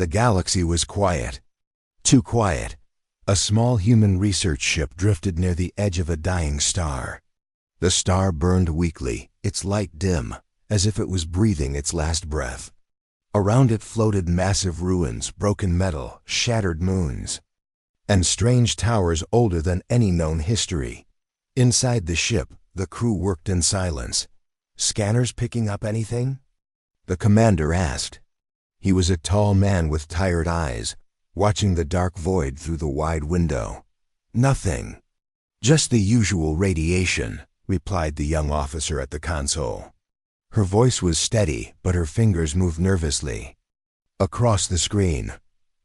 The galaxy was quiet. Too quiet. A small human research ship drifted near the edge of a dying star. The star burned weakly, its light dim, as if it was breathing its last breath. Around it floated massive ruins, broken metal, shattered moons, and strange towers older than any known history. Inside the ship, the crew worked in silence. "Scanners picking up anything?" the commander asked. He was a tall man with tired eyes, watching the dark void through the wide window. "Nothing. Just the usual radiation," replied the young officer at the console. Her voice was steady, but her fingers moved nervously. Across the screen,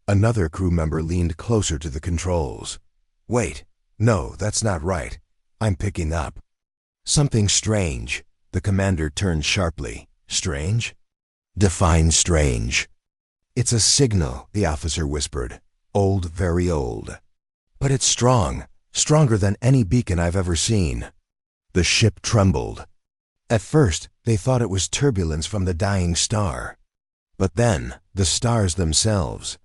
another crew member leaned closer to the controls. "Wait, no, that's not right. I'm picking up something strange." The commander turned sharply. "Strange? Define strange." "It's a signal," the officer whispered. "Old, very old. But it's strong, stronger than any beacon I've ever seen." The ship trembled. At first, they thought it was turbulence from the dying star. But then, the stars themselves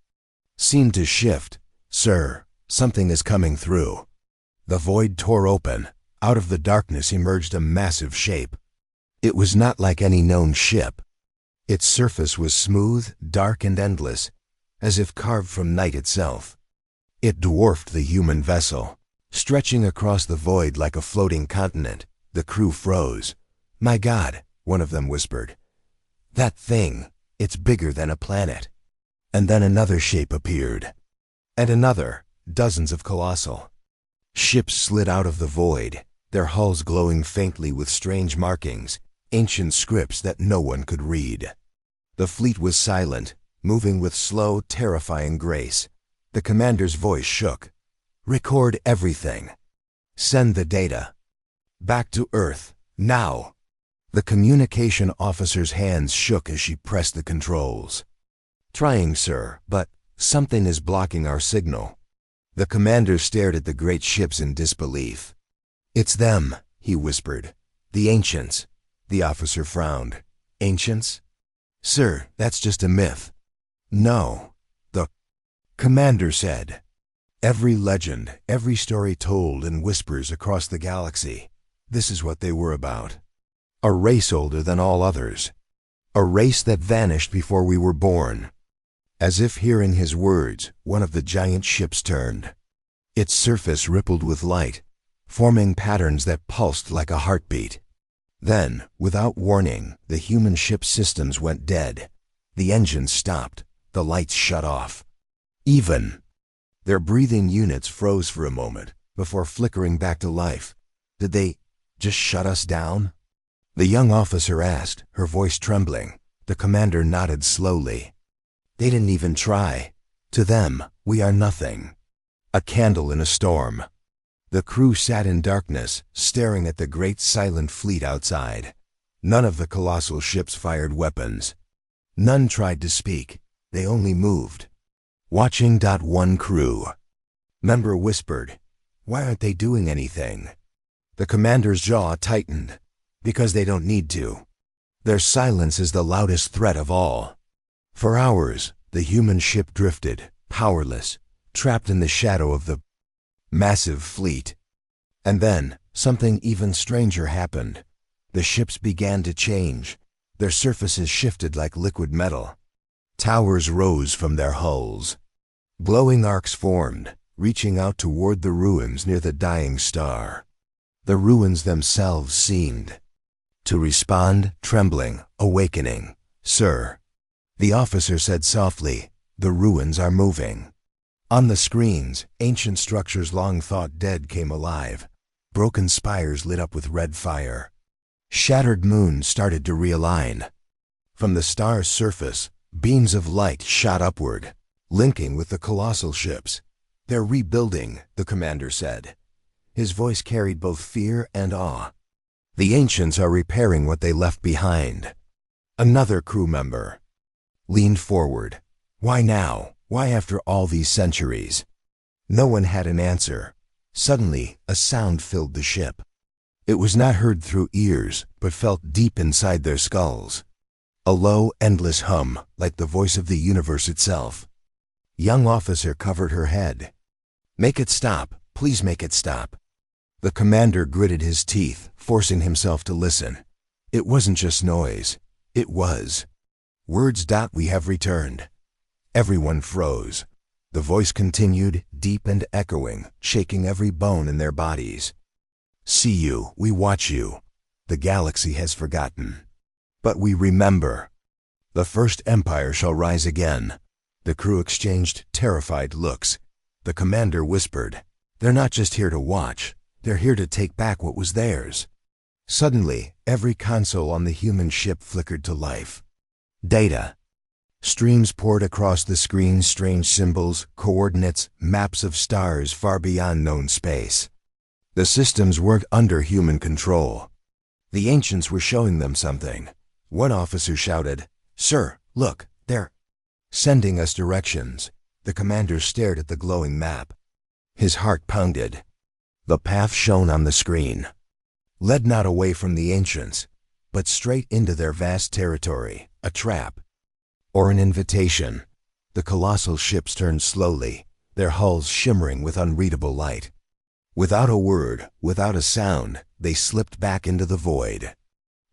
seemed to shift. "Sir, something is coming through." The void tore open. Out of the darkness emerged a massive shape. It was not like any known ship. Its surface was smooth, dark, and endless, as if carved from night itself. It dwarfed the human vessel, stretching across the void like a floating continent. The crew froze. "My God," one of them whispered. "That thing, it's bigger than a planet." And then another shape appeared. And another, dozens of colossal ships slid out of the void, their hulls glowing faintly with strange markings, ancient scripts that no one could read. The fleet was silent, moving with slow, terrifying grace. The commander's voice shook. "Record everything. Send the data. Back to Earth, now." The communication officer's hands shook as she pressed the controls. "Trying, sir, but something is blocking our signal." The commander stared at the great ships in disbelief. "It's them," he whispered. "The ancients." The officer frowned. "Ancients? Sir, that's just a myth." "No," the commander said. "Every legend, every story told in whispers across the galaxy, this is what they were about. A race older than all others. A race that vanished before we were born." As if hearing his words, one of the giant ships turned. Its surface rippled with light, forming patterns that pulsed like a heartbeat. Then, without warning, the human ship's systems went dead. The engines stopped, the lights shut off. Even their breathing units froze for a moment, before flickering back to life. "Did they just shut us down?" the young officer asked, her voice trembling. The commander nodded slowly. "They didn't even try. To them, we are nothing. A candle in a storm." The crew sat in darkness, staring at the great silent fleet outside. None of the colossal ships fired weapons. None tried to speak. They only moved. Watching. One crew member whispered, "Why aren't they doing anything?" The commander's jaw tightened. "Because they don't need to. Their silence is the loudest threat of all." For hours, the human ship drifted, powerless, trapped in the shadow of the massive fleet. And then, something even stranger happened. The ships began to change. Their surfaces shifted like liquid metal. Towers rose from their hulls. Glowing arcs formed, reaching out toward the ruins near the dying star. The ruins themselves seemed to respond, trembling, awakening. "Sir," the officer said softly, "the ruins are moving." On the screens, ancient structures long thought dead came alive. Broken spires lit up with red fire. Shattered moons started to realign. From the star's surface, beams of light shot upward, linking with the colossal ships. "They're rebuilding," the commander said. His voice carried both fear and awe. "The ancients are repairing what they left behind." Another crew member leaned forward. "Why now? Why after all these centuries?" No one had an answer. Suddenly, a sound filled the ship. It was not heard through ears, but felt deep inside their skulls. A low, endless hum, like the voice of the universe itself. Young officer covered her head. "Make it stop. Please make it stop." The commander gritted his teeth, forcing himself to listen. It wasn't just noise. It was words. "We have returned." Everyone froze. The voice continued, deep and echoing, shaking every bone in their bodies. "See you, we watch you. The galaxy has forgotten. But we remember. The first empire shall rise again." The crew exchanged terrified looks. The commander whispered, "They're not just here to watch. They're here to take back what was theirs." Suddenly, every console on the human ship flickered to life. Data. Streams poured across the screen, strange symbols, coordinates, maps of stars far beyond known space. The systems weren't under human control. The ancients were showing them something. One officer shouted, "Sir, look, they're sending us directions." The commander stared at the glowing map. His heart pounded. The path shown on the screen led not away from the ancients, but straight into their vast territory, a trap or an invitation. The colossal ships turned slowly, their hulls shimmering with unreadable light. Without a word, without a sound, they slipped back into the void.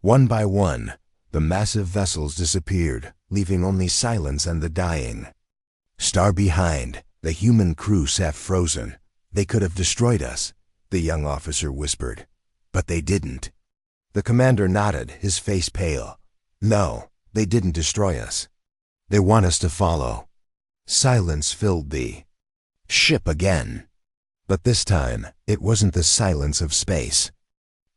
One by one, the massive vessels disappeared, leaving only silence and the dying. Star behind, the human crew sat frozen. "They could have destroyed us," the young officer whispered. "But they didn't." The commander nodded, his face pale. "No, they didn't destroy us. They want us to follow." Silence filled the ship again. But this time, it wasn't the silence of space.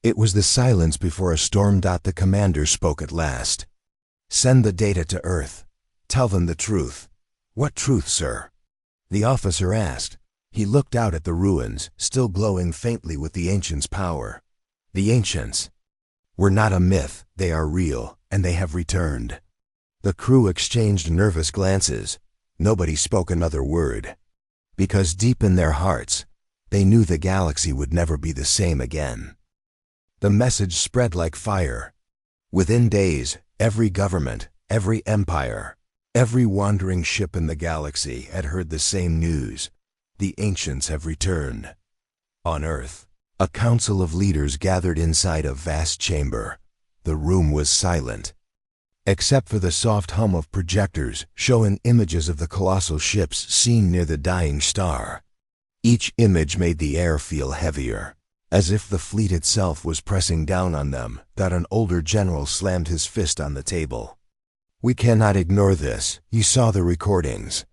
It was the silence before a storm. The commander spoke at last. "Send the data to Earth. Tell them the truth." "What truth, sir?" the officer asked. He looked out at the ruins, still glowing faintly with the ancients' power. The ancients were not a myth, they are real, and they have returned. The crew exchanged nervous glances. Nobody spoke another word. Because deep in their hearts, they knew the galaxy would never be the same again. The message spread like fire. Within days, every government, every empire, every wandering ship in the galaxy had heard the same news. The ancients have returned. On Earth, a council of leaders gathered inside a vast chamber. The room was silent, except for the soft hum of projectors showing images of the colossal ships seen near the dying star. Each image made the air feel heavier, as if the fleet itself was pressing down on them. That an older general slammed his fist on the table. "We cannot ignore this. You saw the recordings.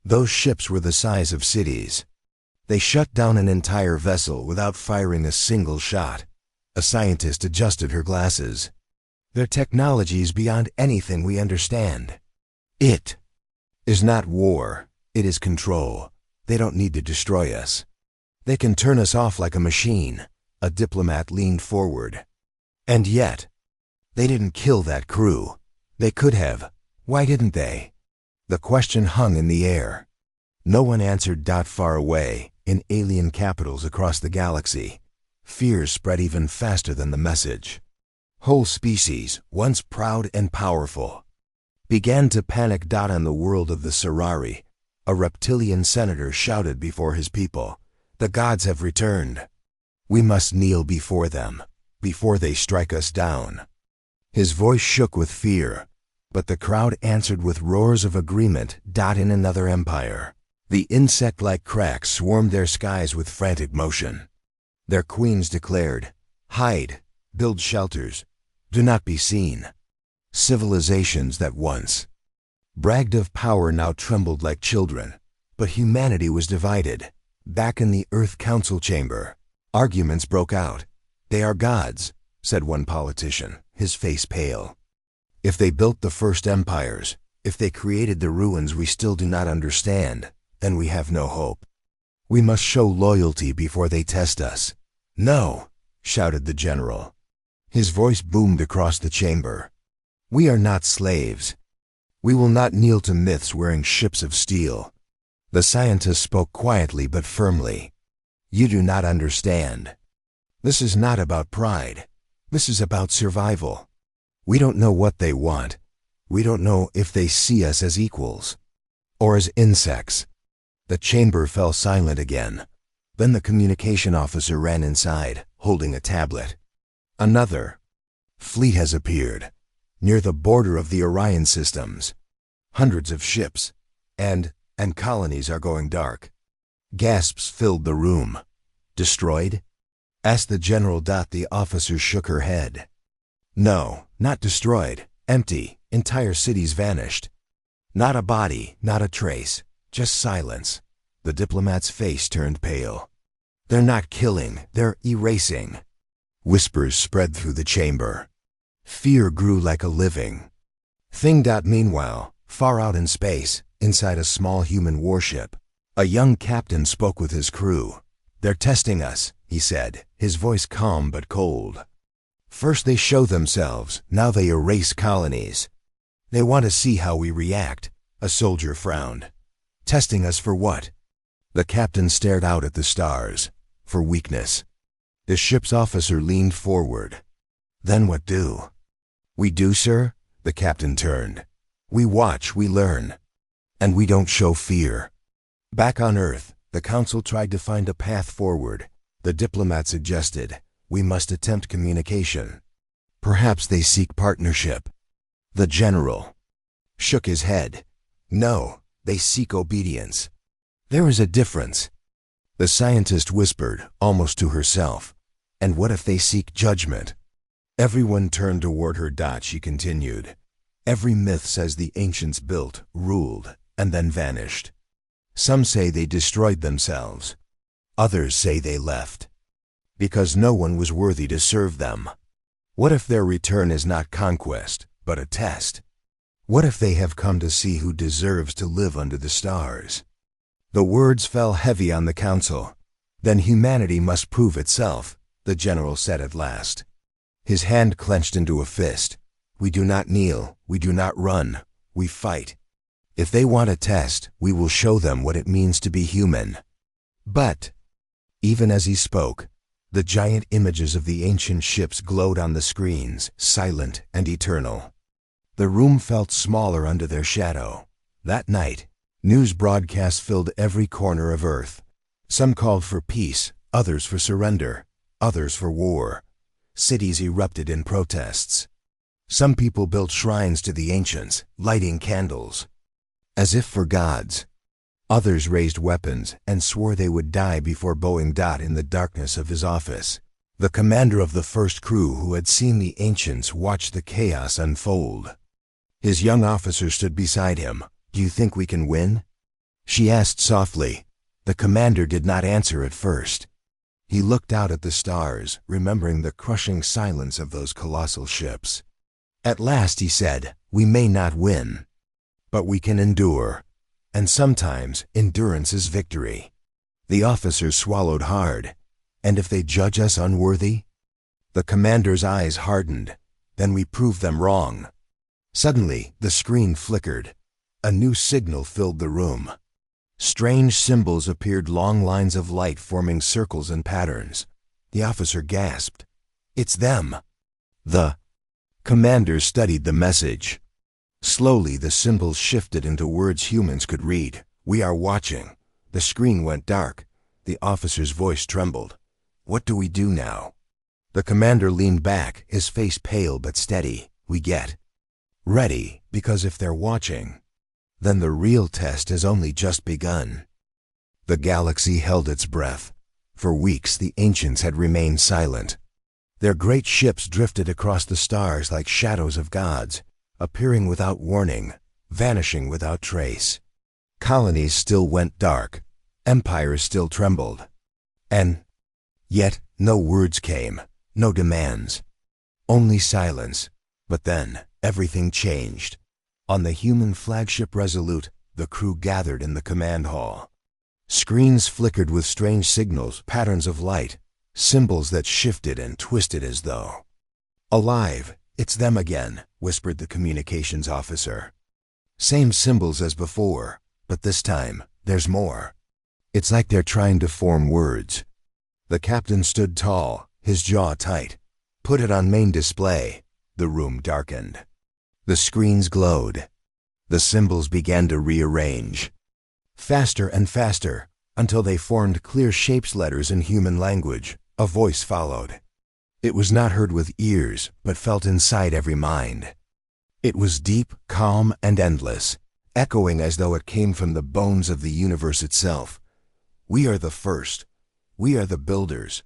Those ships were the size of cities. They shut down an entire vessel without firing a single shot." A scientist adjusted her glasses. "Their technology is beyond anything we understand. It is not war. It is control. They don't need to destroy us. They can turn us off like a machine." A diplomat leaned forward. "And yet, they didn't kill that crew. They could have. Why didn't they?" The question hung in the air. No one answered. Far away, in alien capitals across the galaxy, fear spread even faster than the message. Whole species, once proud and powerful, began to panic. On the world of the Serari, a reptilian senator shouted before his people, "The gods have returned. We must kneel before them, before they strike us down." His voice shook with fear, but the crowd answered with roars of agreement. In another empire, the insect-like cracks swarmed their skies with frantic motion. Their queens declared, "Hide, build shelters, do not be seen." Civilizations that once bragged of power now trembled like children. But humanity was divided. Back in the Earth Council chamber, arguments broke out. "They are gods," said one politician, his face pale. "If they built the first empires, if they created the ruins we still do not understand, then we have no hope. We must show loyalty before they test us." "No," shouted the general. His voice boomed across the chamber. "We are not slaves. We will not kneel to myths wearing ships of steel." The scientist spoke quietly but firmly. "You do not understand. This is not about pride. This is about survival. We don't know what they want, We don't know if they see us as equals or as insects. The chamber fell silent again. Then the communication officer ran inside, holding a tablet. Another fleet has appeared, near the border of the Orion systems. Hundreds of ships, and colonies are going dark. Gasps filled the room. Destroyed? Asked the general. The officer shook her head. No, not destroyed. Empty. Entire cities vanished. Not a body, not a trace. Just silence. The diplomat's face turned pale. They're not killing, they're erasing. Whispers spread through the chamber. Fear grew like a living thing. Meanwhile, far out in space, inside a small human warship, a young captain spoke with his crew. They're testing us, he said, his voice calm but cold. First they show themselves, now they erase colonies. They want to see how we react. A soldier frowned. Testing us for what? The captain stared out at the stars. For weakness. The ship's officer leaned forward. Then what do? We do, sir? The captain turned. We watch, we learn. And we don't show fear. Back on Earth, the council tried to find a path forward. The diplomat suggested, we must attempt communication. Perhaps they seek partnership. The general shook his head. No, they seek obedience. There is a difference. The scientist whispered, almost to herself. And what if they seek judgment? Everyone turned toward her. She continued. Every myth says the ancients built, ruled, and then vanished. Some say they destroyed themselves. Others say they left. Because no one was worthy to serve them. What if their return is not conquest, but a test? What if they have come to see who deserves to live under the stars? The words fell heavy on the council. Then humanity must prove itself, the general said at last. His hand clenched into a fist. We do not kneel, we do not run, we fight. If they want a test, we will show them what it means to be human. But, even as he spoke, the giant images of the ancient ships glowed on the screens, silent and eternal. The room felt smaller under their shadow. That night, news broadcasts filled every corner of Earth. Some called for peace, others for surrender, others for war. Cities erupted in protests. Some people built shrines to the ancients, lighting candles, as if for gods. Others raised weapons and swore they would die before bowing. In the darkness of his office, the commander of the first crew who had seen the ancients watched the chaos unfold. His young officer stood beside him. Do you think we can win? She asked softly. The commander did not answer at first. He looked out at the stars, remembering the crushing silence of those colossal ships. At last he said, we may not win, but we can endure. And sometimes endurance is victory. The officer swallowed hard. And if they judge us unworthy? The commander's eyes hardened. Then we prove them wrong. Suddenly, the screen flickered. A new signal filled the room. Strange symbols appeared, long lines of light forming circles and patterns. The officer gasped. It's them. The commander studied the message. Slowly, the symbols shifted into words humans could read. We are watching. The screen went dark. The officer's voice trembled. What do we do now? The commander leaned back, his face pale but steady. We get ready, because if they're watching, then the real test has only just begun. The galaxy held its breath. For weeks, the ancients had remained silent. Their great ships drifted across the stars like shadows of gods, appearing without warning, vanishing without trace. Colonies still went dark. Empires still trembled. And yet, no words came, no demands. Only silence. But then, everything changed. On the human flagship Resolute, the crew gathered in the command hall. Screens flickered with strange signals, patterns of light, symbols that shifted and twisted as though alive. It's them again, whispered the communications officer. Same symbols as before, but this time, there's more. It's like they're trying to form words. The captain stood tall, his jaw tight. Put it on main display. The room darkened. The screens glowed. The symbols began to rearrange. Faster and faster, until they formed clear shapes letters in human language. A voice followed. It was not heard with ears, but felt inside every mind. It was deep, calm, and endless, echoing as though it came from the bones of the universe itself. We are the first. We are the builders.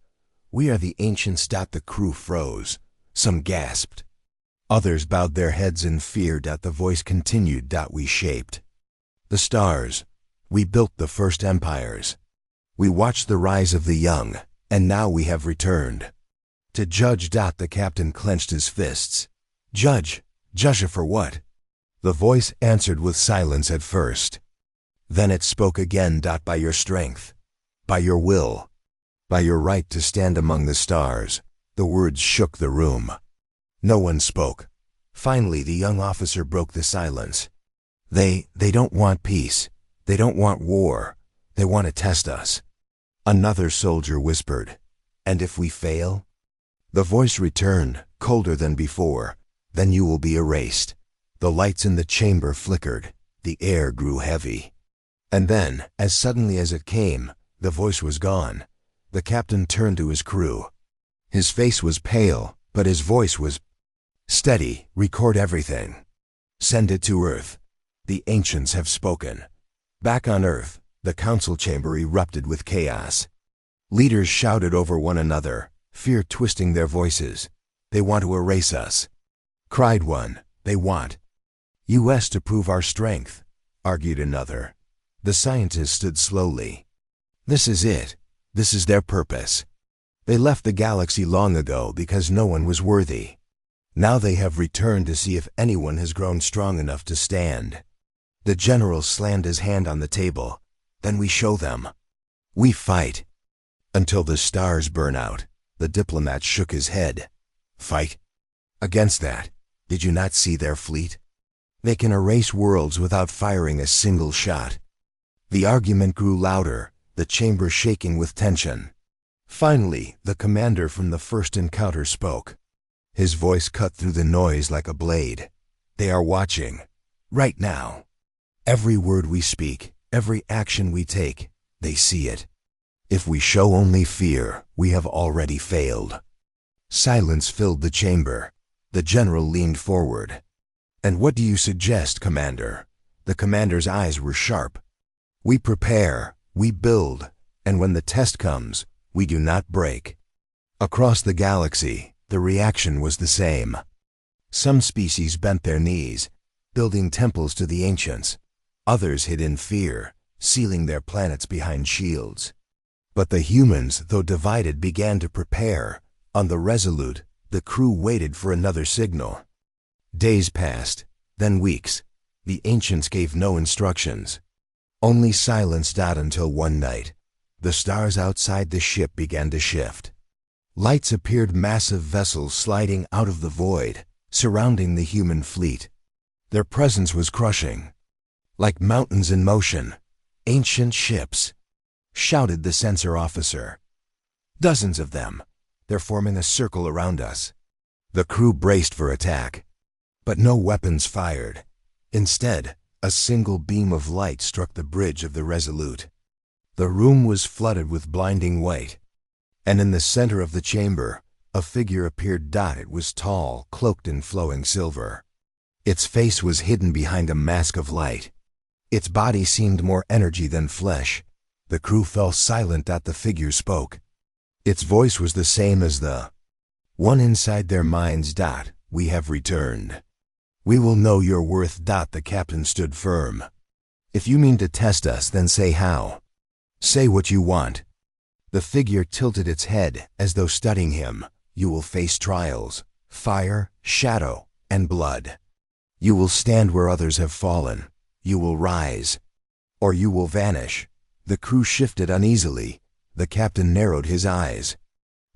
We are the ancients. The crew froze. Some gasped. Others bowed their heads in fear. The voice continued. We shaped the stars. We built the first empires. We watched the rise of the young, and now we have returned. To judge. The captain clenched his fists. Judge? Judge for what? The voice answered with silence at first. Then it spoke again. By your strength, by your will, by your right to stand among the stars. The words shook the room. No one spoke. Finally, the young officer broke the silence. They don't want peace. They don't want war. They want to test us. Another soldier whispered, and if we fail? The voice returned, colder than before. Then you will be erased. The lights in the chamber flickered. The air grew heavy. And then, as suddenly as it came, the voice was gone. The captain turned to his crew. His face was pale, but his voice was steady. Record everything. Send it to Earth. The ancients have spoken. Back on Earth, the council chamber erupted with chaos. Leaders shouted over one another, fear twisting their voices. They want to erase us. Cried one. They want US to prove our strength, argued another. The scientists stood slowly. This is it. This is their purpose. They left the galaxy long ago because no one was worthy. Now they have returned to see if anyone has grown strong enough to stand. The general slammed his hand on the table. Then we show them. We fight. Until the stars burn out. The diplomat shook his head. Fight? Against that. Did you not see their fleet? They can erase worlds without firing a single shot. The argument grew louder, the chamber shaking with tension. Finally, the commander from the first encounter spoke. His voice cut through the noise like a blade. They are watching. Right now. Every word we speak, every action we take, they see it. If we show only fear, we have already failed. Silence filled the chamber. The general leaned forward. And what do you suggest, Commander? The commander's eyes were sharp. We prepare, we build, and when the test comes, we do not break. Across the galaxy, the reaction was the same. Some species bent their knees, building temples to the ancients. Others hid in fear, sealing their planets behind shields. But the humans, though divided, began to prepare. On the Resolute, the crew waited for another signal. Days passed, then weeks. The ancients gave no instructions. Only silence. Until one night, the stars outside the ship began to shift. Lights appeared, massive vessels sliding out of the void, surrounding the human fleet. Their presence was crushing. Like mountains in motion, ancient ships, shouted the sensor officer. Dozens of them. They're forming a circle around us. The crew braced for attack. But no weapons fired. Instead, a single beam of light struck the bridge of the Resolute. The room was flooded with blinding white. And in the center of the chamber, a figure appeared. It was tall, cloaked in flowing silver. Its face was hidden behind a mask of light. Its body seemed more energy than flesh. The crew fell silent. The figure spoke. Its voice was the same as the one inside their minds. We have returned. We will know your worth. The captain stood firm. If you mean to test us, then say how. Say what you want. The figure tilted its head as though studying him. You will face trials, fire, shadow, and blood. You will stand where others have fallen. You will rise. Or you will vanish. The crew shifted uneasily. The captain narrowed his eyes.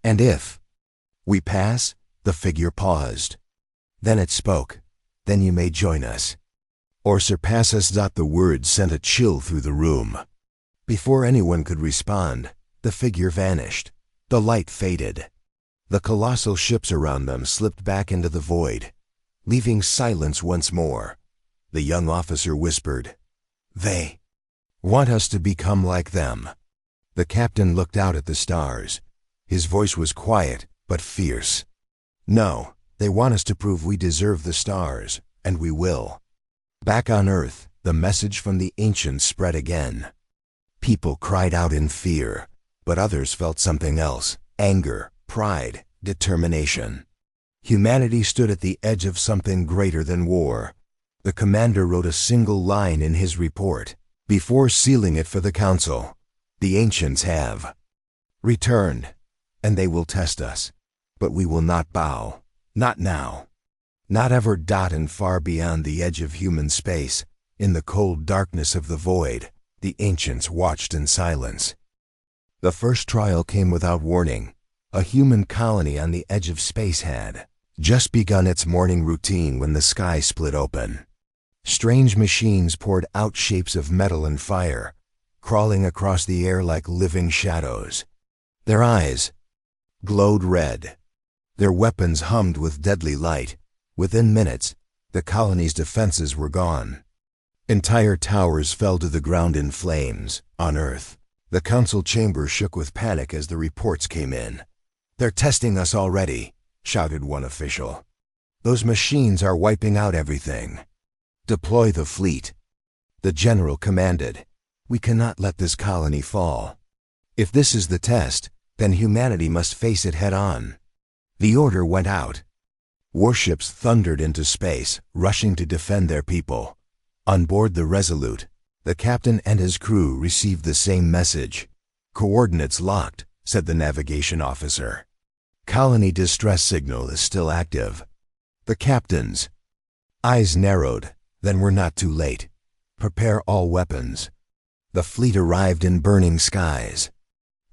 And if we pass? The figure paused. Then it spoke. Then you may join us. Or surpass us. The words sent a chill through the room. Before anyone could respond, the figure vanished. The light faded. The colossal ships around them slipped back into the void. leaving silence once more. The young officer whispered, "They want us to become like them." The captain looked out at the stars. His voice was quiet, but fierce. "No, they want us to prove we deserve the stars, and we will." Back on Earth, the message from the ancients spread again. People cried out in fear, but others felt something else: anger, pride, determination. Humanity stood at the edge of something greater than war. The commander wrote a single line in his report, before sealing it for the council. "The ancients have returned, and they will test us, but we will not bow. Not now. Not ever." And far beyond the edge of human space, in the cold darkness of the void, the ancients watched in silence. The first trial came without warning. A human colony on the edge of space had just begun its morning routine when the sky split open. Strange machines poured out shapes of metal and fire, crawling across the air like living shadows. Their eyes glowed red. Their weapons hummed with deadly light. Within minutes, the colony's defenses were gone. Entire towers fell to the ground in flames. On Earth, the council chamber shook with panic as the reports came in. "They're testing us already," shouted one official. "Those machines are wiping out everything. Deploy the fleet." The general commanded. "We cannot let this colony fall. If this is the test, then humanity must face it head-on." The order went out. Warships thundered into space, rushing to defend their people. On board the Resolute, the captain and his crew received the same message. "Coordinates locked," said the navigation officer. "Colony distress signal is still active." The captain's eyes narrowed. Then we're not too late. Prepare all weapons. The fleet arrived in burning skies.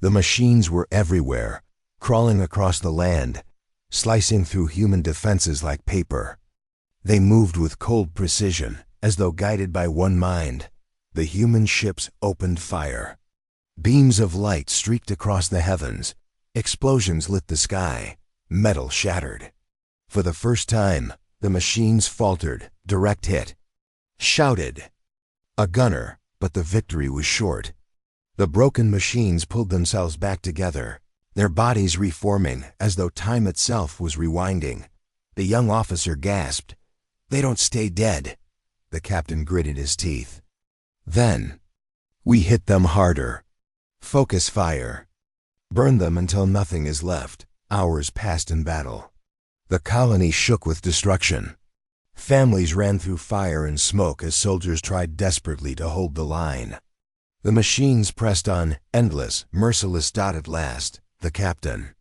The machines were everywhere, crawling across the land, slicing through human defenses like paper. They moved with cold precision, as though guided by one mind. The human ships opened fire. Beams of light streaked across the heavens. Explosions lit the sky. Metal shattered. For the first time, the machines faltered. Direct hit. Shouted a gunner, but the victory was short. The broken machines pulled themselves back together, their bodies reforming as though time itself was rewinding. The young officer gasped. "They don't stay dead." The captain gritted his teeth. "Then we hit them harder. Focus fire. Burn them until nothing is left." Hours passed in battle. The colony shook with destruction. Families ran through fire and smoke as soldiers tried desperately to hold the line. The machines pressed on, endless, merciless. At last, the captain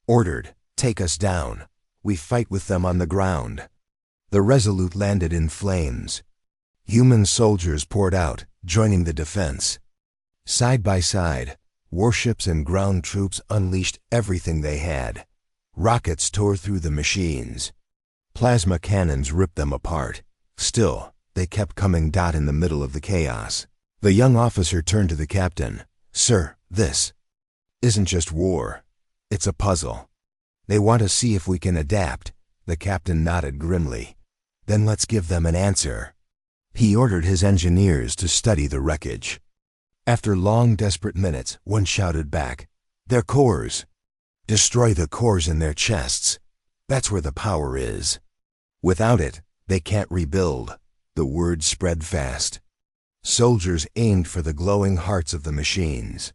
ordered, "Take us down. We fight with them on the ground." The Resolute landed in flames. Human soldiers poured out, joining the defense. Side by side, warships and ground troops unleashed everything they had. Rockets tore through the machines. Plasma cannons ripped them apart. Still, they kept coming. In the middle of the chaos, the young officer turned to the captain. "Sir, this isn't just war. It's a puzzle. They want to see if we can adapt." The captain nodded grimly. "Then let's give them an answer." He ordered his engineers to study the wreckage. After long, desperate minutes, one shouted back, "Their cores. Destroy the cores in their chests. That's where the power is. Without it, they can't rebuild." The word spread fast. Soldiers aimed for the glowing hearts of the machines.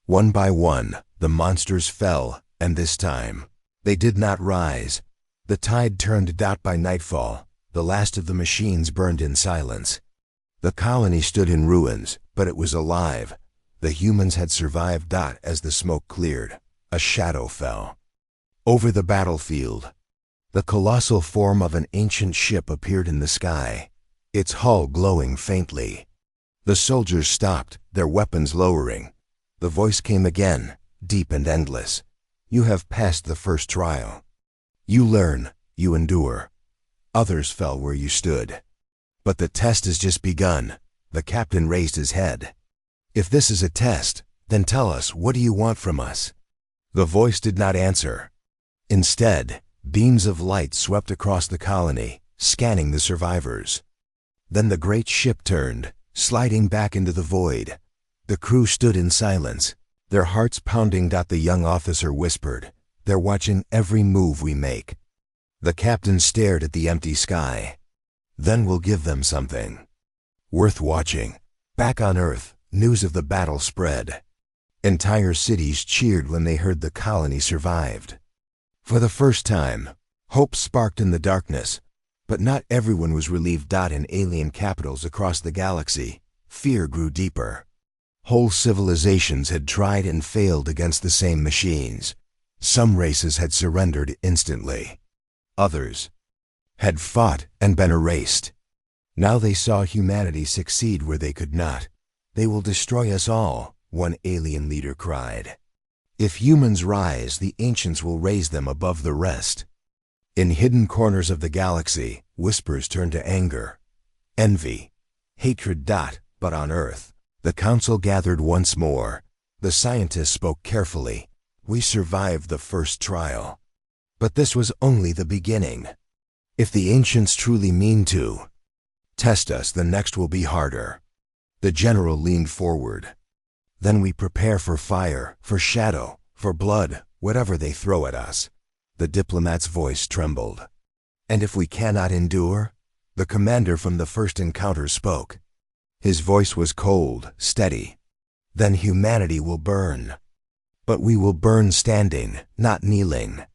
One by one, the monsters fell, and this time, they did not rise. The tide turned. By nightfall, the last of the machines burned in silence. The colony stood in ruins, but it was alive. The humans had survived. As the smoke cleared, a shadow fell over the battlefield. The colossal form of an ancient ship appeared in the sky, its hull glowing faintly. The soldiers stopped, their weapons lowering. The voice came again, deep and endless. "You have passed the first trial. You learn, you endure. Others fell where you stood. But the test has just begun." The captain raised his head. "If this is a test, then tell us, what do you want from us?" The voice did not answer. Instead, Beams of light swept across the colony, scanning the survivors. Then the great ship turned, sliding back into the void. The crew stood in silence, their hearts pounding. The young officer whispered, "They're watching every move we make." The captain stared at the empty sky. "Then we'll give them something worth watching." Back on Earth, news of the battle spread. Entire cities cheered when they heard the colony survived. For the first time, hope sparked in the darkness, but not everyone was relieved. In alien capitals across the galaxy, fear grew deeper. Whole civilizations had tried and failed against the same machines. Some races had surrendered instantly. Others had fought and been erased. Now they saw humanity succeed where they could not. "They will destroy us all," one alien leader cried. "If humans rise, the ancients will raise them above the rest." In hidden corners of the galaxy, whispers turned to anger, envy, hatred. But on Earth, the council gathered once more. The scientists spoke carefully. "We survived the first trial. But this was only the beginning. If the ancients truly mean to test us, the next will be harder." The general leaned forward. "Then we prepare for fire, for shadow, for blood, whatever they throw at us." The diplomat's voice trembled. "And if we cannot endure?" The commander from the first encounter spoke. His voice was cold, steady. "Then humanity will burn. But we will burn standing, not kneeling."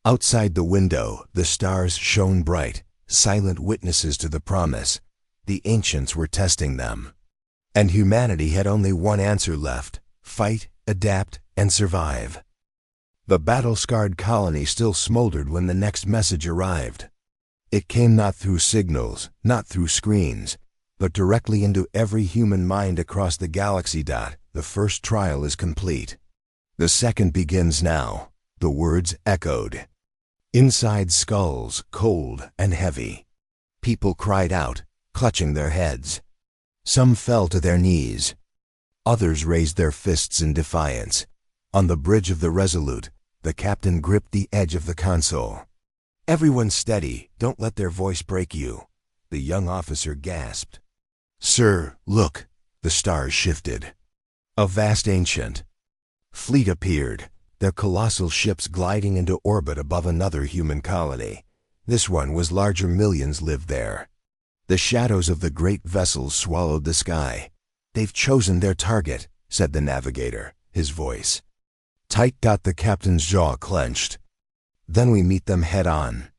Outside the window, the stars shone bright, silent witnesses to the promise. The ancients were testing them. And humanity had only one answer left: fight, adapt, and survive. The battle-scarred colony still smoldered when the next message arrived. It came not through signals, not through screens, but directly into every human mind across the galaxy. "The first trial is complete. The second begins now." The words echoed inside skulls, cold and heavy. People cried out, clutching their heads. Some fell to their knees. Others raised their fists in defiance. On the bridge of the Resolute, the captain gripped the edge of the console. "Everyone steady, don't let their voice break you." The young officer gasped. "Sir, look." The stars shifted. A vast ancient fleet appeared, their colossal ships gliding into orbit above another human colony. This one was larger. Millions lived there. The shadows of the great vessels swallowed the sky. "They've chosen their target," said the navigator, his voice tight. The captain's jaw clenched. "Then we meet them head on.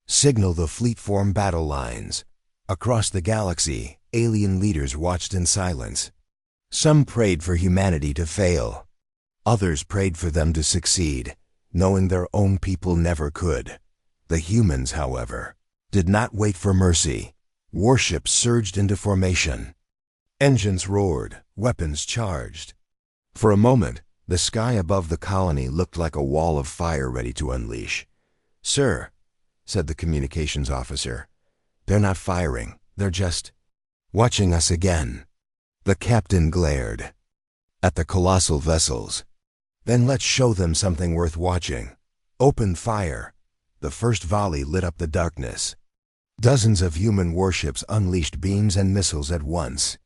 Signal the fleet form battle lines." Across the galaxy, alien leaders watched in silence. Some prayed for humanity to fail. Others prayed for them to succeed, knowing their own people never could. The humans, however, did not wait for mercy. Warships surged into formation. Engines roared, weapons charged. For a moment, the sky above the colony looked like a wall of fire ready to unleash. "Sir," said the communications officer, "they're not firing, they're just watching us again." The captain glared at the colossal vessels. "Then let's show them something worth watching. Open fire." The first volley lit up the darkness. Dozens of human warships unleashed beams and missiles at once.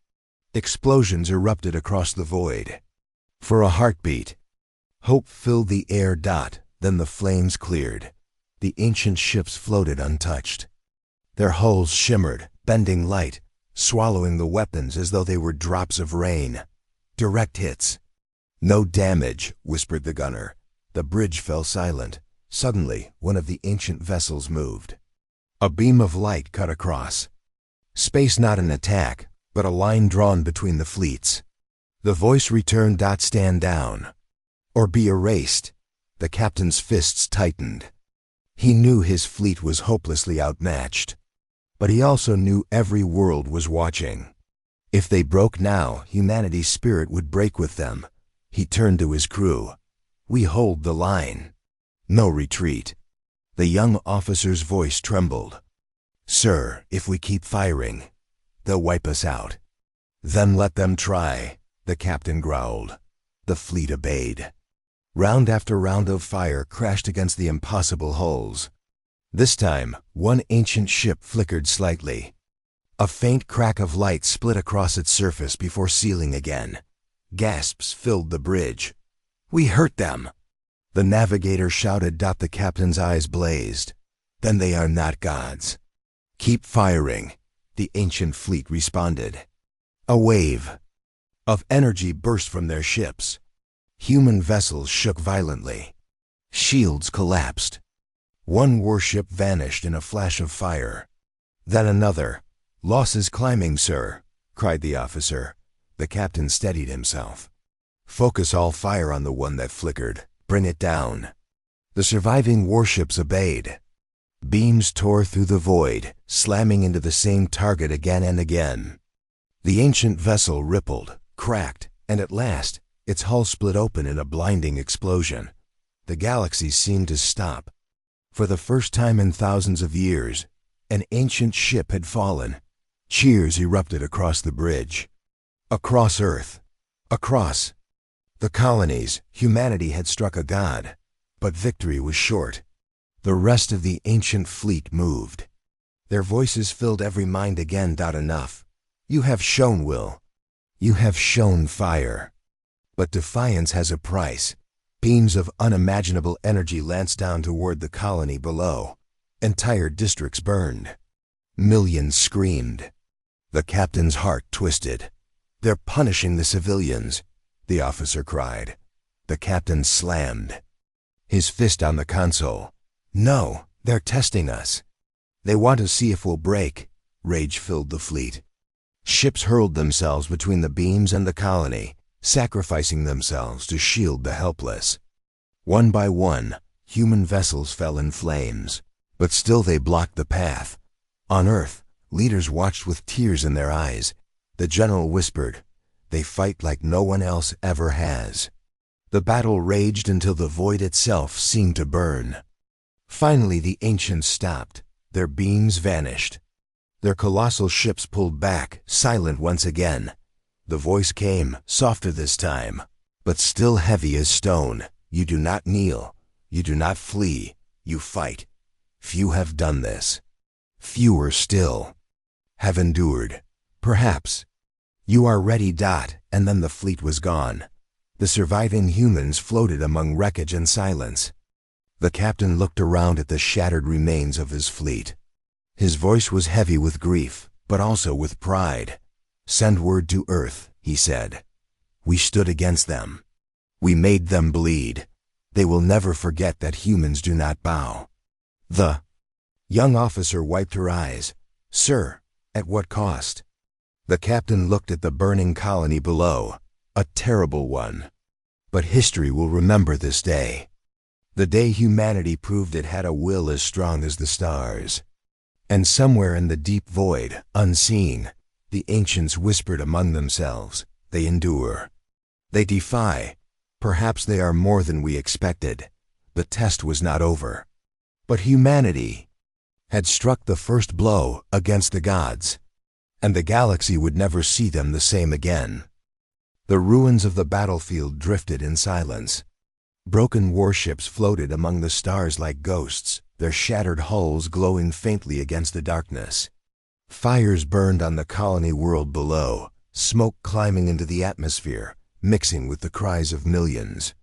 Explosions erupted across the void. For a heartbeat, hope filled the air. Then the flames cleared. The ancient ships floated untouched. Their hulls shimmered, bending light, swallowing the weapons as though they were drops of rain. Direct hits. "No damage," whispered the gunner. The bridge fell silent. Suddenly, one of the ancient vessels moved. A beam of light cut across space. Not an attack, but a line drawn between the fleets. The voice returned. "Stand down, or be erased." The captain's fists tightened. He knew his fleet was hopelessly outmatched. But he also knew every world was watching. If they broke now, humanity's spirit would break with them. He turned to his crew. "We hold the line. No retreat." The young officer's voice trembled. "Sir, if we keep firing, they'll wipe us out." "Then let them try," the captain growled. The fleet obeyed. Round after round of fire crashed against the impossible hulls. This time, one ancient ship flickered slightly. A faint crack of light split across its surface before sealing again. Gasps filled the bridge. "We hurt them!" the navigator shouted. The captain's eyes blazed. "Then they are not gods." "Keep firing," the ancient fleet responded. A wave of energy burst from their ships. Human vessels shook violently. Shields collapsed. One warship vanished in a flash of fire. Then another. "Losses climbing, sir," cried the officer. The captain steadied himself. "Focus all fire on the one that flickered. Bring it down." The surviving warships obeyed. Beams tore through the void, slamming into the same target again and again. The ancient vessel rippled, cracked, and at last, its hull split open in a blinding explosion. The galaxy seemed to stop. For the first time in thousands of years, an ancient ship had fallen. Cheers erupted across the bridge. Across Earth. Across the colonies, humanity had struck a god. But victory was short. The rest of the ancient fleet moved. Their voices filled every mind again. Enough. You have shown will. You have shown fire. But defiance has a price. Beams of unimaginable energy lanced down toward the colony below. Entire districts burned. Millions screamed. The captain's heart twisted. "They're punishing the civilians," the officer cried. The captain slammed his fist on the console. "No, they're testing us. They want to see if we'll break." Rage filled the fleet. Ships hurled themselves between the beams and the colony, sacrificing themselves to shield the helpless. One by one, human vessels fell in flames, but still they blocked the path. On Earth, leaders watched with tears in their eyes. The general whispered, "They fight like no one else ever has." The battle raged until the void itself seemed to burn. Finally, the ancients stopped. Their beams vanished. Their colossal ships pulled back, silent once again. The voice came, softer this time, but still heavy as stone. "You do not kneel. You do not flee. You fight. Few have done this. Fewer still have endured. Perhaps you are ready." And then the fleet was gone. The surviving humans floated among wreckage and silence. The captain looked around at the shattered remains of his fleet. His voice was heavy with grief, but also with pride. "Send word to Earth," he said. "We stood against them. We made them bleed. They will never forget that humans do not bow." The young officer wiped her eyes. "Sir, at what cost?" The captain looked at the burning colony below. A terrible one. But history will remember this day. The day humanity proved it had a will as strong as the stars. And somewhere in the deep void, unseen, the ancients whispered among themselves, "They endure. They defy. Perhaps they are more than we expected." The test was not over. But humanity had struck the first blow against the gods, and the galaxy would never see them the same again. The ruins of the battlefield drifted in silence. Broken warships floated among the stars like ghosts, their shattered hulls glowing faintly against the darkness. Fires burned on the colony world below, smoke climbing into the atmosphere, mixing with the cries of millions.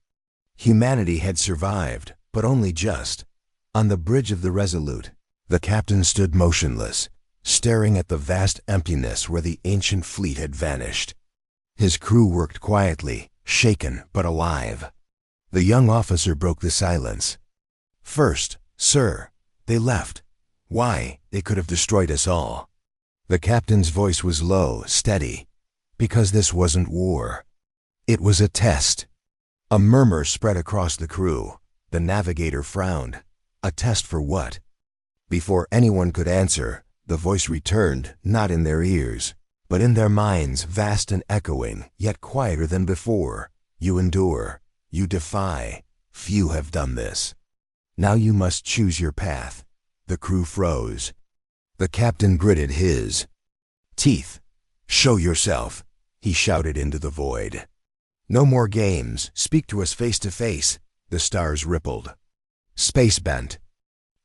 Humanity had survived, but only just. On the bridge of the Resolute, the captain stood motionless, staring at the vast emptiness where the ancient fleet had vanished. His crew worked quietly, shaken but alive. The young officer broke the silence. "First, sir, they left. Why? They could have destroyed us all." The captain's voice was low, steady. "Because this wasn't war. It was a test." A murmur spread across the crew. The navigator frowned. A test for what? Before anyone could answer, the voice returned, not in their ears, but in their minds, vast and echoing, yet quieter than before. "You endure. You defy. Few have done this. Now you must choose your path." The crew froze. The captain gritted his teeth. "Show yourself," he shouted into the void. "No more games. Speak to us face to face." The stars rippled. Space bent.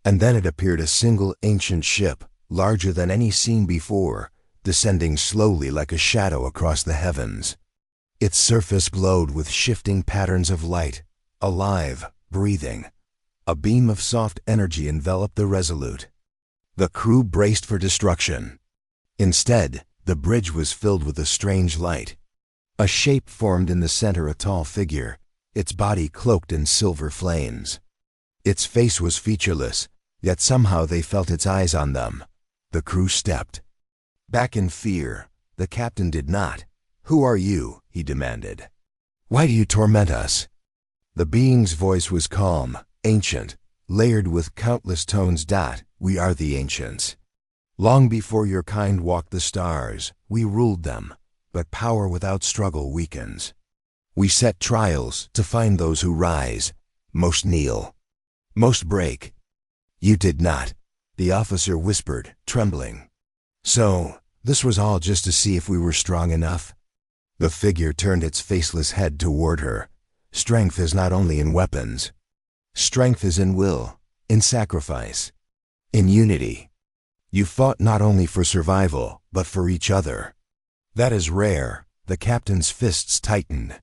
And then it appeared, a single ancient ship, larger than any seen before, descending slowly like a shadow across the heavens. Its surface glowed with shifting patterns of light, alive, breathing. A beam of soft energy enveloped the Resolute. The crew braced for destruction. Instead, the bridge was filled with a strange light. A shape formed in the center, a tall figure, its body cloaked in silver flames. Its face was featureless, yet somehow they felt its eyes on them. The crew stepped back in fear. The captain did not. "Who are you?" he demanded. "Why do you torment us?" The being's voice was calm, ancient, layered with countless tones. "We are the ancients. Long before your kind walked the stars, we ruled them, but power without struggle weakens. We set trials to find those who rise. Most kneel, most break. You did not," the officer whispered, trembling. "So, this was all just to see if we were strong enough?" The figure turned its faceless head toward her. "Strength is not only in weapons. Strength is in will, in sacrifice, in unity. You fought not only for survival, but for each other. That is rare." The captain's fists tightened.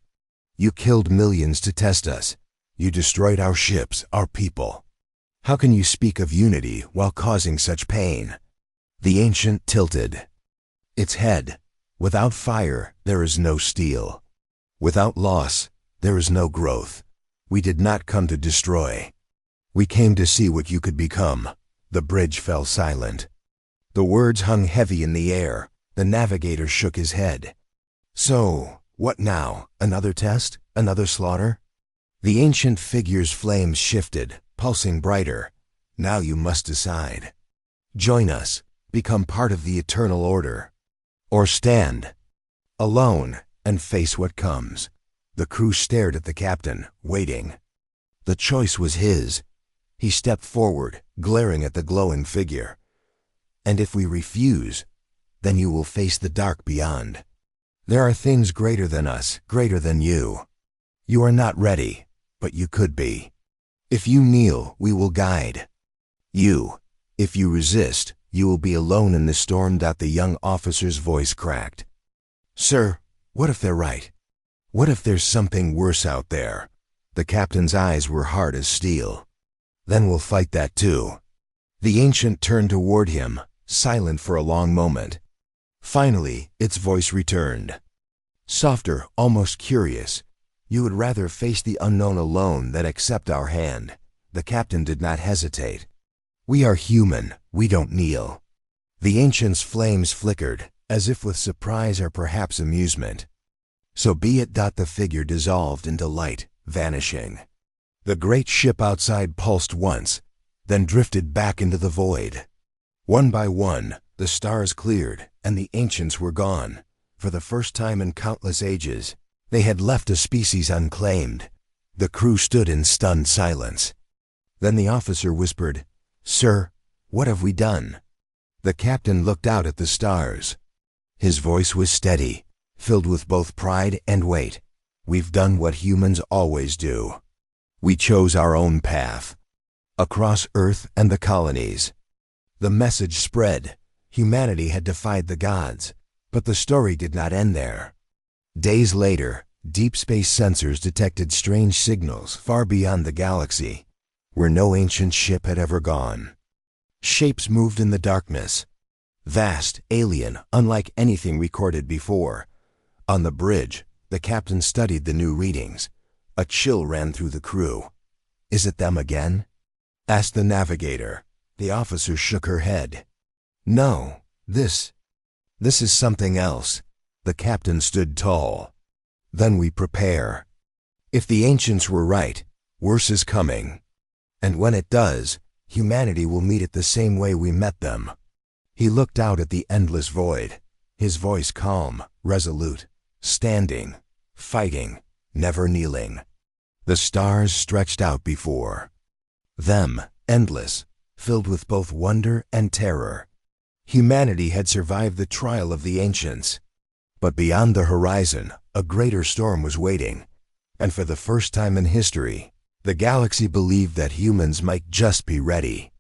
"You killed millions to test us. You destroyed our ships, our people. How can you speak of unity while causing such pain?" The ancient tilted its head. "Without fire, there is no steel. Without loss, there is no growth. We did not come to destroy. We came to see what you could become." The bridge fell silent. The words hung heavy in the air. The navigator shook his head. "So, what now? Another test? Another slaughter?" The ancient figure's flames shifted, pulsing brighter. "Now you must decide. Join us, become part of the eternal order, or stand alone and face what comes." The crew stared at the captain, waiting. The choice was his. He stepped forward, glaring at the glowing figure. "And if we refuse, then you will face the dark beyond. There are things greater than us, greater than you. You are not ready, but you could be. If you kneel, we will guide you. If you resist, you will be alone in the storm." The young officer's voice cracked. "Sir, what if they're right? What if there's something worse out there?" The captain's eyes were hard as steel. "Then we'll fight that too." The ancient turned toward him, silent for a long moment. Finally, its voice returned. Softer, almost curious. "You would rather face the unknown alone than accept our hand." The captain did not hesitate. "We are human. We don't kneel." The ancient's flames flickered, as if with surprise or perhaps amusement. "So be it." The figure dissolved into light, vanishing. The great ship outside pulsed once, then drifted back into the void. One by one, the stars cleared, and the ancients were gone. For the first time in countless ages, they had left a species unclaimed. The crew stood in stunned silence. Then the officer whispered, "Sir, what have we done?" The captain looked out at the stars. His voice was steady, filled with both pride and weight. "We've done what humans always do. We chose our own path, across Earth and the colonies." The message spread. Humanity had defied the gods, but the story did not end there. Days later, deep space sensors detected strange signals far beyond the galaxy, where no ancient ship had ever gone. Shapes moved in the darkness, vast, alien, unlike anything recorded before. On the bridge, the captain studied the new readings. A chill ran through the crew. "Is it them again?" asked the navigator. The officer shook her head. "No, this is something else." The captain stood tall. "Then we prepare. If the ancients were right, worse is coming. And when it does, humanity will meet it the same way we met them." He looked out at the endless void, his voice calm, resolute, standing, fighting, never kneeling. The stars stretched out before them, endless, filled with both wonder and terror. Humanity had survived the trial of the ancients. But beyond the horizon, a greater storm was waiting. And for the first time in history, the galaxy believed that humans might just be ready.